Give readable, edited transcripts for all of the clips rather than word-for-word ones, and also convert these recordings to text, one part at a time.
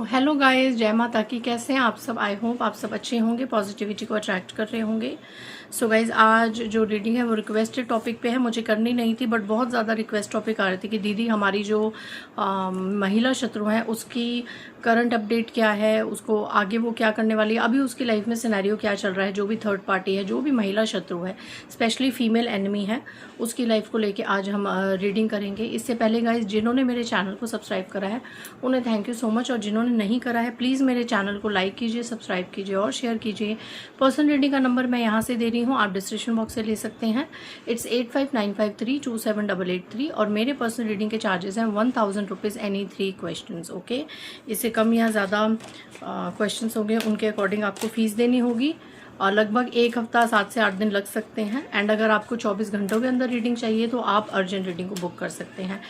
Hello guys, जय माता की। कैसे हैं आप सब? आई होप आप सब अच्छे होंगे, पॉजिटिविटी को अट्रैक्ट कर रहे होंगे। सो गाइस, आज जो रीडिंग है वो रिक्वेस्टेड टॉपिक पे है। मुझे करनी नहीं थी बट बहुत ज़्यादा रिक्वेस्ट टॉपिक आ रही थी कि दीदी हमारी जो महिला शत्रु है उसकी करंट अपडेट क्या है, उसको आगे वो क्या करने वाली है, अभी उसकी लाइफ में सिनेरियो क्या चल रहा है, जो भी थर्ड पार्टी है, जो भी महिला शत्रु है, स्पेशली फीमेल एनिमी है, उसकी लाइफ को लेके आज हम रीडिंग करेंगे। इससे पहले गाइस, जिन्होंने मेरे चैनल को सब्सक्राइब करा है उन्हें थैंक यू सो मच, और जिन्होंने नहीं करा है प्लीज़ मेरे चैनल को लाइक कीजिए, सब्सक्राइब कीजिए और शेयर कीजिए। पर्सनल रीडिंग का नंबर मैं यहाँ से दे रही हूँ, आप डिस्क्रिप्शन बॉक्स से ले सकते हैं। इट्स 8595327883 और मेरे पर्सनल रीडिंग के चार्जेस हैं 1000 रुपीज़ एनी 3 क्वेश्चन। ओके, इससे कम या ज़्यादा क्वेश्चन होंगे उनके अकॉर्डिंग आपको फीस देनी होगी और लगभग एक हफ्ता 7 से 8 दिन लग सकते हैं। एंड अगर आपको 24 घंटों के अंदर रीडिंग चाहिए तो आप अर्जेंट रीडिंग को बुक कर सकते हैं।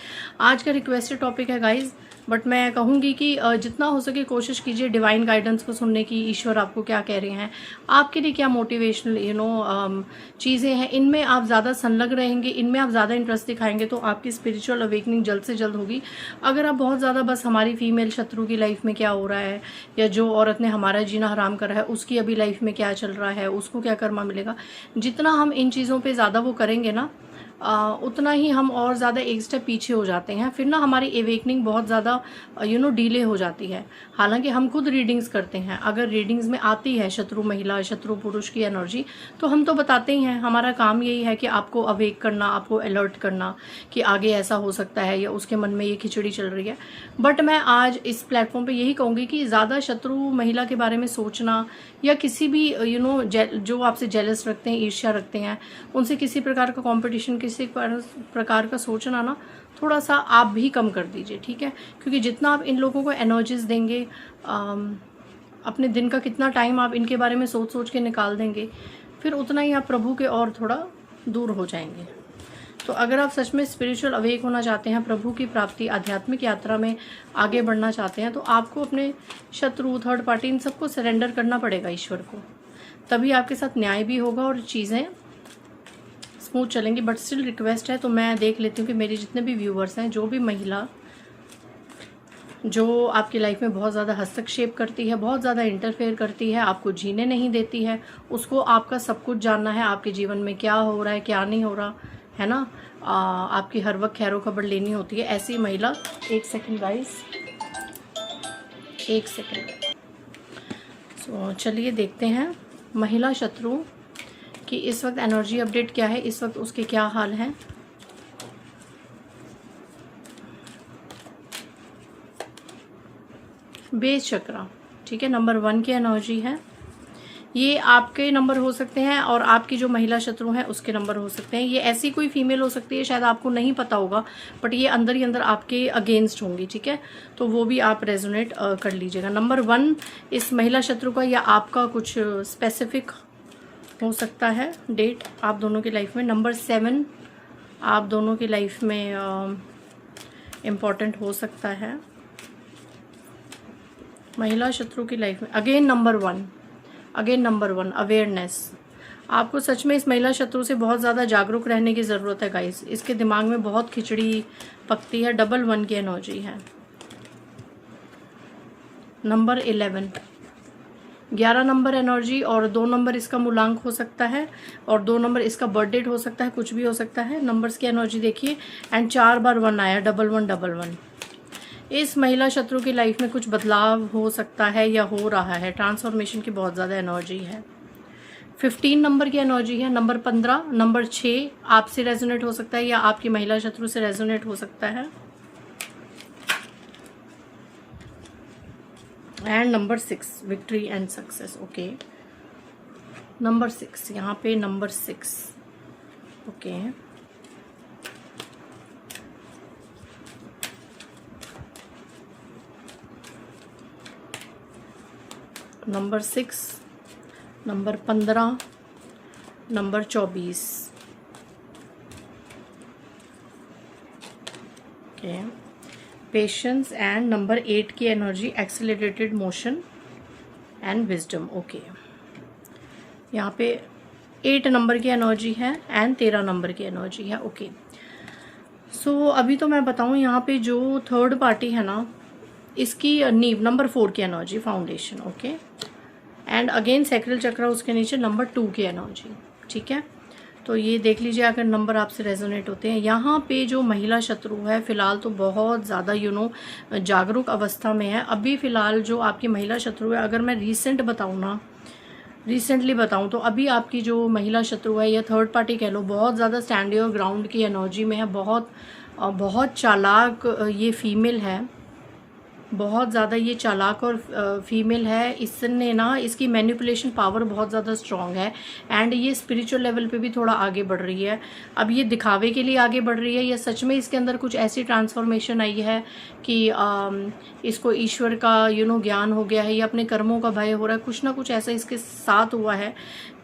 आज का रिक्वेस्टेड टॉपिक है गाइज, बट मैं कहूँगी कि जितना हो सके कोशिश कीजिए डिवाइन गाइडेंस को सुनने की। ईश्वर आपको क्या कह रहे हैं, आपके लिए क्या मोटिवेशनल चीज़ें हैं, इनमें आप ज़्यादा संलग्न रहेंगे, इनमें आप ज़्यादा इंटरेस्ट दिखाएंगे तो आपकी स्पिरिचुअल अवेकनिंग जल्द से जल्द होगी। अगर आप बहुत ज़्यादा बस हमारी फीमेल शत्रु की लाइफ में क्या हो रहा है या जो औरत ने हमारा जीना हराम करा है उसकी अभी लाइफ में क्या चल रहा है, उसको क्या कर्मा मिलेगा, जितना हम इन चीज़ों पे ज़्यादा वो करेंगे ना उतना ही हम और ज़्यादा एक स्टेप पीछे हो जाते हैं। फिर ना हमारी एवेकनिंग बहुत ज़्यादा डिले हो जाती है। हालांकि हम खुद रीडिंग्स करते हैं, अगर रीडिंग्स में आती है शत्रु महिला शत्रु पुरुष की एनर्जी तो हम तो बताते ही हैं। हमारा काम यही है कि आपको अवेक करना, आपको अलर्ट करना कि आगे ऐसा हो सकता है या उसके मन में ये खिचड़ी चल रही है। बट मैं आज इस प्लेटफॉर्म पे यही कहूँगी कि ज़्यादा शत्रु महिला के बारे में सोचना या किसी भी जो आपसे जेलस रखते हैं, ईर्ष्या रखते हैं, उनसे किसी प्रकार का कॉम्पिटिशन, किसी प्रकार का सोचना ना थोड़ा सा आप भी कम कर दीजिए, ठीक है? क्योंकि जितना आप इन लोगों को एनर्जीज देंगे, अपने दिन का कितना टाइम आप इनके बारे में सोच सोच के निकाल देंगे, फिर उतना ही आप प्रभु के और थोड़ा दूर हो जाएंगे। तो अगर आप सच में स्पिरिचुअल अवेक होना चाहते हैं, प्रभु की प्राप्ति, आध्यात्मिक यात्रा में आगे बढ़ना चाहते हैं, तो आपको अपने शत्रु, थर्ड पार्टी, इन सबको सरेंडर करना पड़ेगा ईश्वर को। तभी आपके साथ न्याय भी होगा और चीज़ें स्मूथ चलेंगी। बट स्टिल रिक्वेस्ट है तो मैं देख लेती हूँ कि मेरे जितने भी व्यूवर्स हैं, जो भी महिला जो आपकी लाइफ में बहुत ज़्यादा हस्तक्षेप करती है, बहुत ज़्यादा इंटरफेयर करती है, आपको जीने नहीं देती है, उसको आपका सब कुछ जानना है, आपके जीवन में क्या हो रहा है क्या नहीं हो रहा है ना, आपकी हर वक्त खैरो खबर लेनी होती है, ऐसी महिला। एक सेकंड गाइस, एक सेकंड। सो चलिए देखते हैं महिला शत्रु कि इस वक्त एनर्जी अपडेट क्या है, इस वक्त उसके क्या हाल हैं। बेस चक्रा, ठीक है, नंबर 1 की एनर्जी है। ये आपके नंबर हो सकते हैं और आपकी जो महिला शत्रु है उसके नंबर हो सकते हैं। ये ऐसी कोई फीमेल हो सकती है, शायद आपको नहीं पता होगा, बट ये अंदर ही अंदर आपके अगेंस्ट होंगी, ठीक है? तो वो भी आप रेजोनेट कर लीजिएगा। नंबर 1 इस महिला शत्रु का या आपका कुछ स्पेसिफिक हो सकता है डेट आप दोनों की लाइफ में। नंबर 7 आप दोनों की लाइफ में इम्पॉर्टेंट हो सकता है महिला शत्रु की लाइफ में। Again number 1 awareness. आपको सच में इस महिला शत्रु से बहुत ज़्यादा जागरूक रहने की ज़रूरत है गाइस। इसके दिमाग में बहुत खिचड़ी पकती है। 1 की एनर्जी है। नंबर 11 नंबर एनर्जी और 2 नंबर इसका मूलांक हो सकता है और 2 नंबर इसका बर्थ डेट हो सकता है, कुछ भी हो सकता है। नंबर्स की एनर्जी देखिए एंड 4 बार 1 आया, 1111। इस महिला शत्रु की लाइफ में कुछ बदलाव हो सकता है या हो रहा है, ट्रांसफॉर्मेशन की बहुत ज़्यादा एनर्जी है। 15 नंबर की एनर्जी है। नंबर 15, नंबर 6 आपसे रेजोनेट हो सकता है या आपकी महिला शत्रु से रेजोनेट हो सकता है। And number 6 victory and success. Okay, number 6 यहाँ पे, number 6 okay. Number 6, number 15, number 24 okay. Patience and number 8 की energy accelerated motion and wisdom. Okay, यहाँ पे 8 नंबर की एनर्जी है एंड 13 नंबर की एनर्जी है। ओके, सो अभी तो मैं बताऊँ यहाँ पे जो थर्ड पार्टी है ना, इसकी नींव नंबर 4 की energy, foundation, okay. And again sacral चक्र उसके नीचे नंबर 2 की एनर्जी, ठीक है। तो ये देख लीजिए अगर नंबर आपसे रेजोनेट होते हैं। यहाँ पे जो महिला शत्रु है फिलहाल तो बहुत ज़्यादा जागरूक अवस्था में है। अभी फ़िलहाल जो आपकी महिला शत्रु है, अगर मैं रिसेंटली बताऊं तो अभी आपकी जो महिला शत्रु है या थर्ड पार्टी कह लो, बहुत ज़्यादा स्टैंड योर ग्राउंड की एनर्जी में है। बहुत चालाक ये फीमेल है, बहुत ज़्यादा ये चालाक और फीमेल है। इसने ना, इसकी मैनिपुलेशन पावर बहुत ज़्यादा स्ट्रॉन्ग है। एंड ये स्पिरिचुअल लेवल पे भी थोड़ा आगे बढ़ रही है। अब ये दिखावे के लिए आगे बढ़ रही है या सच में इसके अंदर कुछ ऐसी ट्रांसफॉर्मेशन आई है कि इसको ईश्वर का ज्ञान हो गया है या अपने कर्मों का भय हो रहा है, कुछ ना कुछ ऐसा इसके साथ हुआ है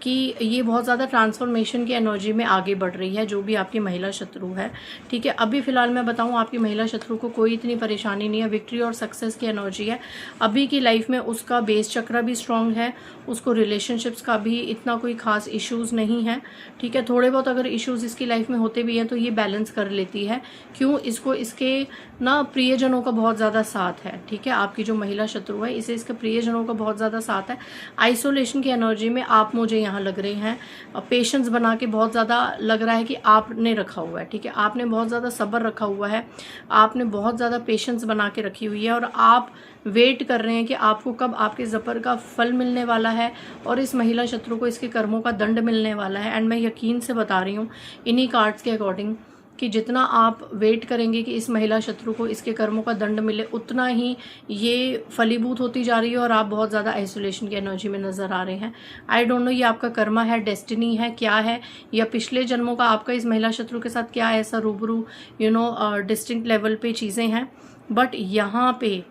कि ये बहुत ज़्यादा ट्रांसफॉर्मेशन की एनर्जी में आगे बढ़ रही है, जो भी आपकी महिला शत्रु है, ठीक है। अभी फ़िलहाल मैं बताऊं आपकी महिला शत्रु को कोई इतनी परेशानी नहीं है, विक्ट्री और सक्सेस की एनर्जी है। अभी की लाइफ में उसका बेस चक्र भी स्ट्रांग है, उसको रिलेशनशिप्स का भी इतना कोई खास इश्यूज़ नहीं है, ठीक है। थोड़े बहुत अगर इश्यूज़ इसकी लाइफ में होते भी हैं तो ये बैलेंस कर लेती है। क्यों? इसको इसके ना प्रियजनों का बहुत ज़्यादा साथ है, ठीक है। आपकी जो महिला शत्रु है इसे इसके प्रियजनों का बहुत ज़्यादा साथ है। आइसोलेशन की एनर्जी में आप मुझे यहाँ लग रहे हैं, पेशेंस बना के बहुत ज़्यादा लग रहा है कि आपने रखा हुआ है, ठीक है। आपने बहुत ज़्यादा सब्र रखा हुआ है, आपने बहुत ज़्यादा पेशेंस बना के रखी हुई है और आप वेट कर रहे हैं कि आपको कब आपके ज़बर का फल मिलने वाला है और इस महिला शत्रु को इसके कर्मों का दंड मिलने वाला है। एंड मैं यकीन से बता रही हूँ इन्हीं कार्ड्स के अकॉर्डिंग कि जितना आप वेट करेंगे कि इस महिला शत्रु को इसके कर्मों का दंड मिले, उतना ही ये फलीभूत होती जा रही है और आप बहुत ज़्यादा आइसोलेशन की एनर्जी में नज़र आ रहे हैं। आई डोंट नो ये आपका कर्मा है, डेस्टिनी है, क्या है, या पिछले जन्मों का आपका इस महिला शत्रु के साथ क्या ऐसा रूबरू डिस्टिंक्ट लेवल पे चीज़ें हैं। बट यहाँ पे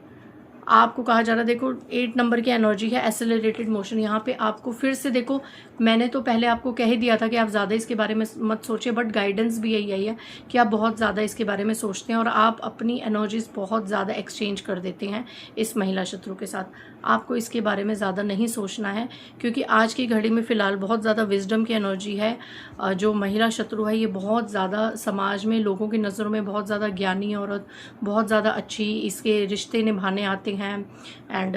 आपको कहा जा रहा है, देखो 8 नंबर की एनर्जी है, एक्सेलरेटेड मोशन। यहाँ पे आपको फिर से देखो, मैंने तो पहले आपको कह ही दिया था कि आप ज़्यादा इसके बारे में मत सोचिए, बट गाइडेंस भी यही है कि आप बहुत ज़्यादा इसके बारे में सोचते हैं और आप अपनी एनर्जीज बहुत ज़्यादा एक्सचेंज कर देते हैं इस महिला शत्रु के साथ। आपको इसके बारे में ज़्यादा नहीं सोचना है क्योंकि आज की घड़ी में फ़िलहाल बहुत ज़्यादा विजडम की एनर्जी है। जो महिला शत्रु है ये बहुत ज़्यादा समाज में लोगों की नज़रों में बहुत ज़्यादा ज्ञानी औरत, बहुत ज़्यादा अच्छी, इसके रिश्ते निभाने आते हैं एंड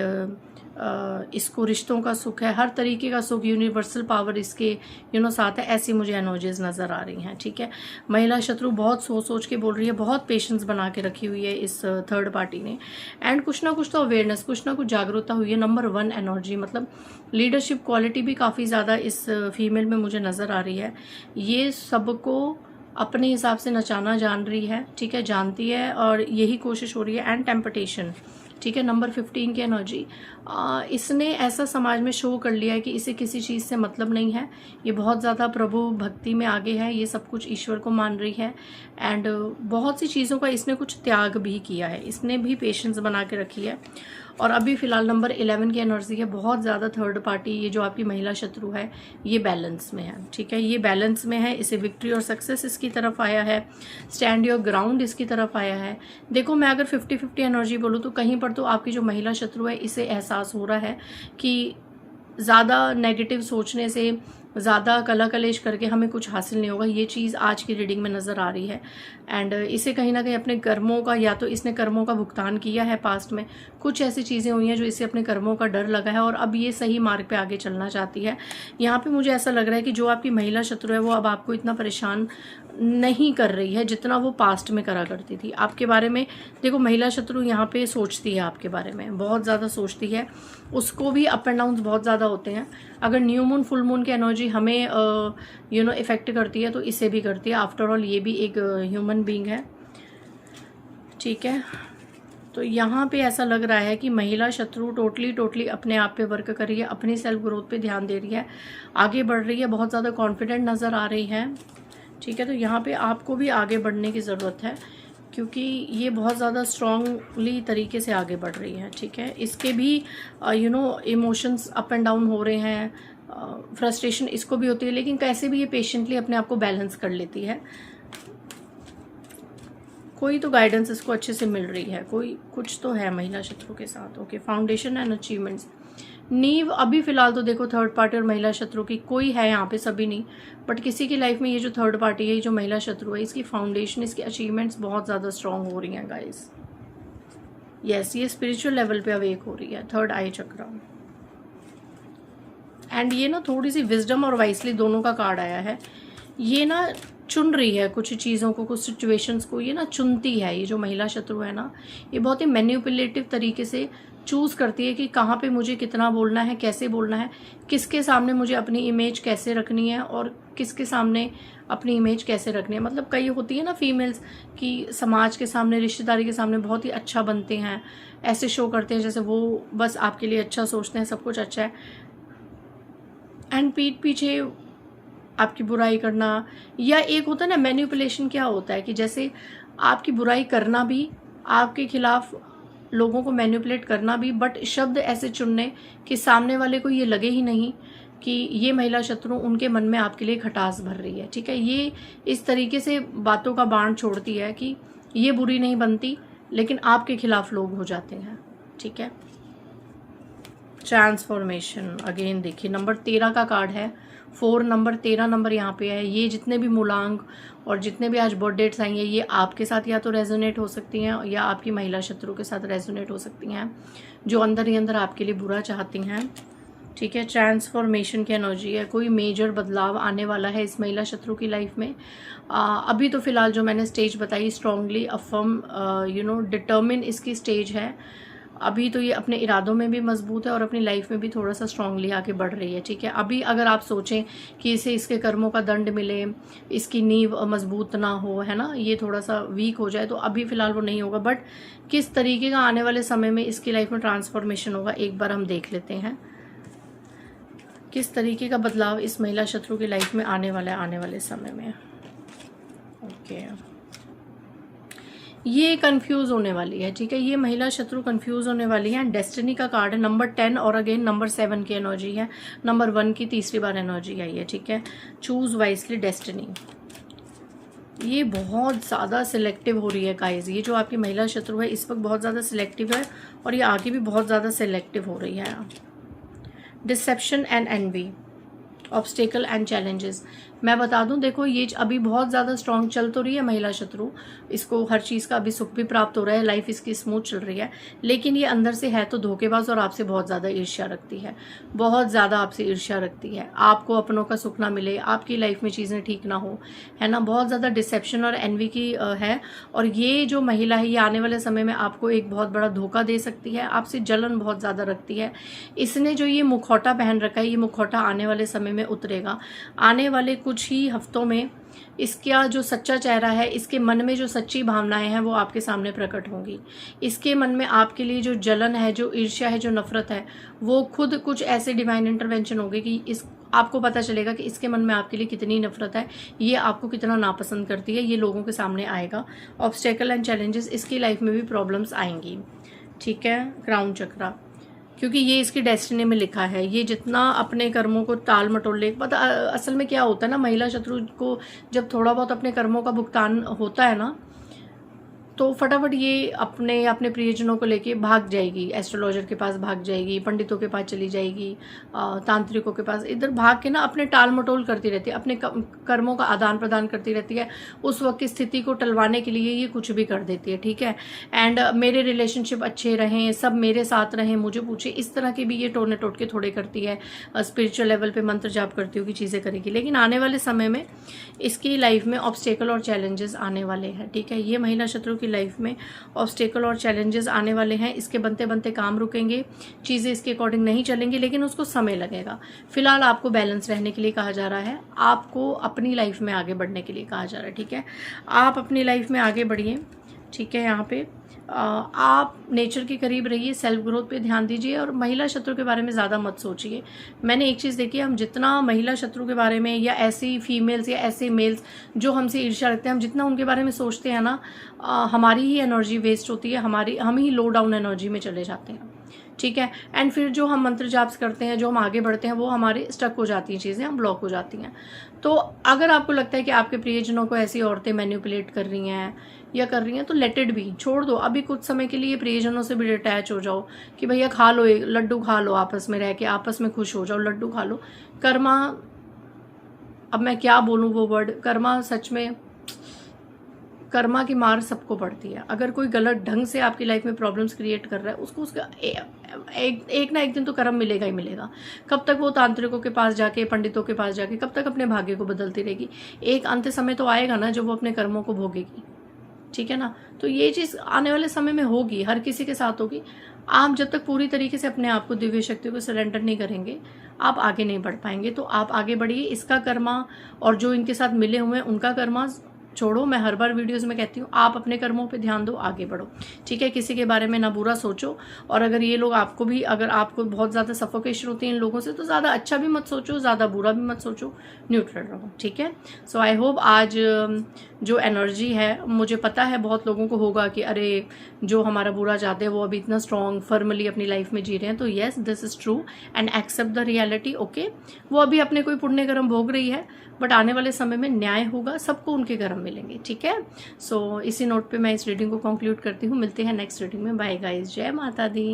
इसको रिश्तों का सुख है, हर तरीके का सुख, यूनिवर्सल पावर इसके साथ है। ऐसी मुझे एनर्जीज नज़र आ रही हैं, ठीक है। महिला शत्रु बहुत सोच के बोल रही है, बहुत पेशेंस बना के रखी हुई है इस थर्ड पार्टी ने। एंड कुछ ना कुछ तो अवेयरनेस, कुछ ना कुछ जागरूकता हुई है। नंबर 1 एनर्जी मतलब लीडरशिप क्वालिटी भी काफ़ी ज़्यादा इस फीमेल में मुझे नज़र आ रही है। ये सबको अपने हिसाब से नचाना जान रही है, ठीक है, जानती है और यही कोशिश हो रही है। एंड टेम्पटेशन, ठीक है, नंबर 15 की एनर्जी। इसने ऐसा समाज में शो कर लिया है कि इसे किसी चीज़ से मतलब नहीं है। ये बहुत ज़्यादा प्रभु भक्ति में आगे है, ये सब कुछ ईश्वर को मान रही है। एंड बहुत सी चीज़ों का इसने कुछ त्याग भी किया है, इसने भी पेशेंस बना के रखी है। और अभी फ़िलहाल नंबर 11 की एनर्जी है, बहुत ज़्यादा थर्ड पार्टी, ये जो आपकी महिला शत्रु है ये बैलेंस में है, ठीक है, ये बैलेंस में है। इसे विक्ट्री और सक्सेस इसकी तरफ आया है, स्टैंड योर ग्राउंड इसकी तरफ आया है। देखो मैं अगर 50-50 एनर्जी बोलूँ तो कहीं पर तो आपकी जो महिला शत्रु है इसे एहसास हो रहा है कि ज़्यादा नेगेटिव सोचने से, ज़्यादा कला कलेश करके हमें कुछ हासिल नहीं होगा, ये चीज़ आज की रीडिंग में नज़र आ रही है। एंड इसे कहीं ना कहीं अपने कर्मों का, या तो इसने कर्मों का भुगतान किया है पास्ट में, कुछ ऐसी चीज़ें हुई हैं जो इसे अपने कर्मों का डर लगा है और अब ये सही मार्ग पे आगे चलना चाहती है। यहाँ पे मुझे ऐसा लग रहा है कि जो आपकी महिला शत्रु है वो अब आपको इतना परेशान नहीं कर रही है जितना वो पास्ट में करा करती थी आपके बारे में। देखो महिला शत्रु यहाँ पे सोचती है आपके बारे में, बहुत ज़्यादा सोचती है, उसको भी अप एंड डाउन बहुत ज़्यादा होते हैं। अगर न्यू मून फुल मून की एनर्जी हमें इफेक्ट करती है तो इसे भी करती है। आफ्टर ऑल ये भी एक ह्यूमन बीइंग है, ठीक है। तो यहाँ पे ऐसा लग रहा है कि महिला शत्रु टोटली अपने आप पे वर्क कर रही है, अपनी सेल्फ ग्रोथ पे ध्यान दे रही है, आगे बढ़ रही है, बहुत ज़्यादा कॉन्फिडेंट नज़र आ रही है, ठीक है। तो यहाँ पे आपको भी आगे बढ़ने की ज़रूरत है क्योंकि ये बहुत ज़्यादा स्ट्रांगली तरीके से आगे बढ़ रही है, ठीक है। इसके भी इमोशंस अप एंड डाउन हो रहे हैं, फ्रस्ट्रेशन इसको भी होती है, लेकिन कैसे भी ये पेशेंटली अपने आप को बैलेंस कर लेती है। कोई तो गाइडेंस इसको अच्छे से मिल रही है, कोई कुछ तो है महिला शत्रु के साथ, ओके। फाउंडेशन एंड अचीवमेंट्स, नींव अभी फिलहाल तो देखो थर्ड पार्टी और महिला शत्रु की कोई है यहाँ पे, सभी नहीं, बट किसी की लाइफ में ये जो थर्ड पार्टी है, ये जो महिला शत्रु है, इसकी फाउंडेशन, इसकी अचीवमेंट्स बहुत ज़्यादा स्ट्रांग हो रही हैं गाइस। यस, ये स्पिरिचुअल लेवल पे अवेक हो रही है, थर्ड आई चक्र। एंड ये ना थोड़ी सी विजडम और वाइसली दोनों का कार्ड आया है। ये ना चुन रही है कुछ चीज़ों को, कुछ सिचुएशंस को, ये ना चुनती है। ये जो महिला शत्रु है ना, ये बहुत ही मैनिपुलेटिव तरीके से चूज़ करती है कि कहाँ पे मुझे कितना बोलना है, कैसे बोलना है, किसके सामने मुझे अपनी इमेज कैसे रखनी है और किसके सामने अपनी इमेज कैसे रखनी है। मतलब कई होती है ना फीमेल्स कि समाज के सामने, रिश्तेदारी के सामने बहुत ही अच्छा बनते हैं, ऐसे शो करते हैं जैसे वो बस आपके लिए अच्छा सोचते हैं, सब कुछ अच्छा है, एंड पीठ पीछे आपकी बुराई करना। या एक होता है ना मैनिपुलेशन, क्या होता है कि जैसे आपकी बुराई करना भी, आपके खिलाफ लोगों को मैनिपुलेट करना भी, बट शब्द ऐसे चुनने कि सामने वाले को ये लगे ही नहीं कि ये महिला शत्रु उनके मन में आपके लिए खटास भर रही है। ठीक है, ये इस तरीके से बातों का बाण छोड़ती है कि ये बुरी नहीं बनती लेकिन आपके खिलाफ लोग हो जाते हैं। ठीक है, ट्रांसफॉर्मेशन अगेन देखिए, नंबर 13 का कार्ड है, 4 नंबर 13 नंबर यहाँ पे है। ये जितने भी मूलांक और जितने भी आज बर्थ डेट्स आएंगे, ये आपके साथ या तो रेजोनेट हो सकती हैं या आपकी महिला शत्रु के साथ रेजोनेट हो सकती हैं, जो अंदर ही अंदर आपके लिए बुरा चाहती हैं। ठीक है, ट्रांसफॉर्मेशन की एनर्जी है, कोई मेजर बदलाव आने वाला है इस महिला शत्रु की लाइफ में। अभी तो फिलहाल जो मैंने स्टेज बताई, स्ट्रांगली अफर्म डिटर्मिन इसकी स्टेज है। अभी तो ये अपने इरादों में भी मजबूत है और अपनी लाइफ में भी थोड़ा सा स्ट्रांगली आके बढ़ रही है। ठीक है, अभी अगर आप सोचें कि इसे इसके कर्मों का दंड मिले, इसकी नींव मजबूत ना हो, है ना, ये थोड़ा सा वीक हो जाए, तो अभी फिलहाल वो नहीं होगा। बट किस तरीके का आने वाले समय में इसकी लाइफ में ट्रांसफॉर्मेशन होगा, एक बार हम देख लेते हैं किस तरीके का बदलाव इस महिला शत्रु की लाइफ में आने वाला है आने वाले समय में। ओके, ये कंफ्यूज होने वाली है। ठीक है, ये महिला शत्रु कंफ्यूज होने वाली है। डेस्टिनी का कार्ड है, नंबर 10 और अगेन नंबर 7 की एनर्जी है, नंबर 1 की तीसरी बार एनर्जी आई है। ठीक है, चूज वाइसली डेस्टिनी। ये बहुत ज़्यादा सिलेक्टिव हो रही है गाइस। ये जो आपकी महिला शत्रु है इस वक्त बहुत ज़्यादा सिलेक्टिव है और ये आगे भी बहुत ज़्यादा सिलेक्टिव हो रही है। Deception and envy, obstacle and challenges. मैं बता दूं, देखो ये अभी बहुत ज़्यादा स्ट्रांग चल तो रही है महिला शत्रु, इसको हर चीज़ का अभी सुख भी प्राप्त हो रहा है, लाइफ इसकी स्मूथ चल रही है, लेकिन ये अंदर से है तो धोखेबाज और आपसे बहुत ज़्यादा ईर्ष्या रखती है, बहुत ज़्यादा आपसे ईर्ष्या रखती है। आपको अपनों का सुख ना मिले, आपकी लाइफ में चीज़ें ठीक ना हो, है ना, बहुत ज़्यादा डिसेप्शन और एनवी की है। और ये जो महिला है ये आने वाले समय में आपको एक बहुत बड़ा धोखा दे सकती है, आपसे जलन बहुत ज़्यादा रखती है। इसने जो ये मुखौटा पहन रखा है, ये मुखौटा आने वाले समय में उतरेगा। आने वाले कुछ ही हफ्तों में इसका जो सच्चा चेहरा है, इसके मन में जो सच्ची भावनाएं हैं वो आपके सामने प्रकट होंगी। इसके मन में आपके लिए जो जलन है, जो ईर्ष्या है, जो नफरत है, वो खुद कुछ ऐसे डिवाइन इंटरवेंशन होगी कि इस आपको पता चलेगा कि इसके मन में आपके लिए कितनी नफरत है, ये आपको कितना नापसंद करती है, ये लोगों के सामने आएगा। ऑब्स्टेकल एंड चैलेंजेस, इसकी लाइफ में भी प्रॉब्लम्स आएंगी। ठीक है, क्राउन चक्रा, क्योंकि ये इसकी डेस्टिनी में लिखा है। ये जितना अपने कर्मों को टाल मटोल ले, पता असल में क्या होता है ना, महिला शत्रु को जब थोड़ा बहुत अपने कर्मों का भुगतान होता है ना, तो फटाफट ये अपने प्रियजनों को लेके भाग जाएगी, एस्ट्रोलॉजर के पास भाग जाएगी, पंडितों के पास चली जाएगी, तांत्रिकों के पास, इधर भाग के ना अपने टाल मटोल करती रहती है, अपने कर्मों का आदान प्रदान करती रहती है। उस वक्त की स्थिति को टलवाने के लिए ये कुछ भी कर देती है। ठीक है, एंड मेरे रिलेशनशिप अच्छे रहें, सब मेरे साथ रहें, मुझे पूछे, इस तरह के भी ये टोने टोटके थोड़े करती है। स्पिरिचुअल लेवल पे मंत्र जाप करती होगी, चीज़ें करेगी, लेकिन आने वाले समय में इसकी लाइफ में ऑब्स्टेकल और चैलेंजेस आने वाले हैं। ठीक है, ये महिला शत्रु की लाइफ में ऑब्स्टेकल और चैलेंजेस आने वाले हैं। इसके बनते बनते काम रुकेंगे, चीज़ें इसके अकॉर्डिंग नहीं चलेंगी, लेकिन उसको समय लगेगा। फिलहाल आपको बैलेंस रहने के लिए कहा जा रहा है, आपको अपनी लाइफ में आगे बढ़ने के लिए कहा जा रहा है। ठीक है, आप अपनी लाइफ में आगे बढ़िए। ठीक है, यहाँ पे आप नेचर के करीब रहिए, सेल्फ ग्रोथ पे ध्यान दीजिए और महिला शत्रु के बारे में ज़्यादा मत सोचिए। मैंने एक चीज़ देखी है, हम जितना महिला शत्रु के बारे में या ऐसी फीमेल्स या ऐसे मेल्स जो हमसे ईर्ष्या रखते हैं, हम जितना उनके बारे में सोचते हैं ना, हमारी ही एनर्जी वेस्ट होती है, हम ही लो डाउन एनर्जी में चले जाते हैं। ठीक है, एंड फिर जो हम मंत्र जाप्स करते हैं, जो हम आगे बढ़ते हैं, वो हमारे स्टक हो जाती हैं चीज़ें, हम ब्लॉक हो जाती हैं। तो अगर आपको लगता है कि आपके प्रियजनों को ऐसी औरतें मैनिपुलेट कर रही हैं या कर रही हैं, तो लेट इट बी, छोड़ दो। अभी कुछ समय के लिए प्रियजनों से भी डिटैच हो जाओ कि भैया खा लो, एक लड्डू खा लो, आपस में रह के आपस में खुश हो जाओ, लड्डू खा लो। कर्मा, अब मैं क्या बोलूँ वो वर्ड, कर्मा सच में कर्मा की मार सबको पड़ती है। अगर कोई गलत ढंग से आपकी लाइफ में प्रॉब्लम्स क्रिएट कर रहा है, उसको उसका एक ना एक दिन तो कर्म मिलेगा ही मिलेगा। कब तक वो तांत्रिकों के पास जाके, पंडितों के पास जाके, कब तक अपने भाग्य को बदलती रहेगी? एक अंत समय तो आएगा ना जब वो अपने कर्मों को भोगेगी, ठीक है ना। तो ये चीज़ आने वाले समय में होगी, हर किसी के साथ होगी। आप जब तक पूरी तरीके से अपने आप को, दिव्य शक्ति को सरेंडर नहीं करेंगे, आप आगे नहीं बढ़ पाएंगे। तो आप आगे बढ़िए। इसका कर्मा और जो इनके साथ मिले हुए हैं उनका कर्मा छोड़ो। मैं हर बार वीडियोस में कहती हूँ, आप अपने कर्मों पे ध्यान दो, आगे बढ़ो, ठीक है। किसी के बारे में ना बुरा सोचो। और अगर ये लोग आपको भी, अगर आपको बहुत ज़्यादा सफोकेशन होती है इन लोगों से, तो ज़्यादा अच्छा भी मत सोचो, ज़्यादा बुरा भी मत सोचो, न्यूट्रल रहो, ठीक है। सो आई होप आज जो एनर्जी है, मुझे पता है बहुत लोगों को होगा कि अरे जो हमारा बुरा चाहते हैं वो अभी इतना स्ट्रॉन्ग फर्मली अपनी लाइफ में जी रहे हैं। तो yes, this is true and accept the reality, okay. वो अभी अपने कोई पुण्य कर्म भोग रही है, बट आने वाले समय में न्याय होगा, सबको उनके कर्म मिलेंगे, ठीक है। सो इसी नोट पे मैं इस रीडिंग को कंक्लूड करती हूँ। मिलते हैं नेक्स्ट रीडिंग में। बाय गाइस, जय माता दी।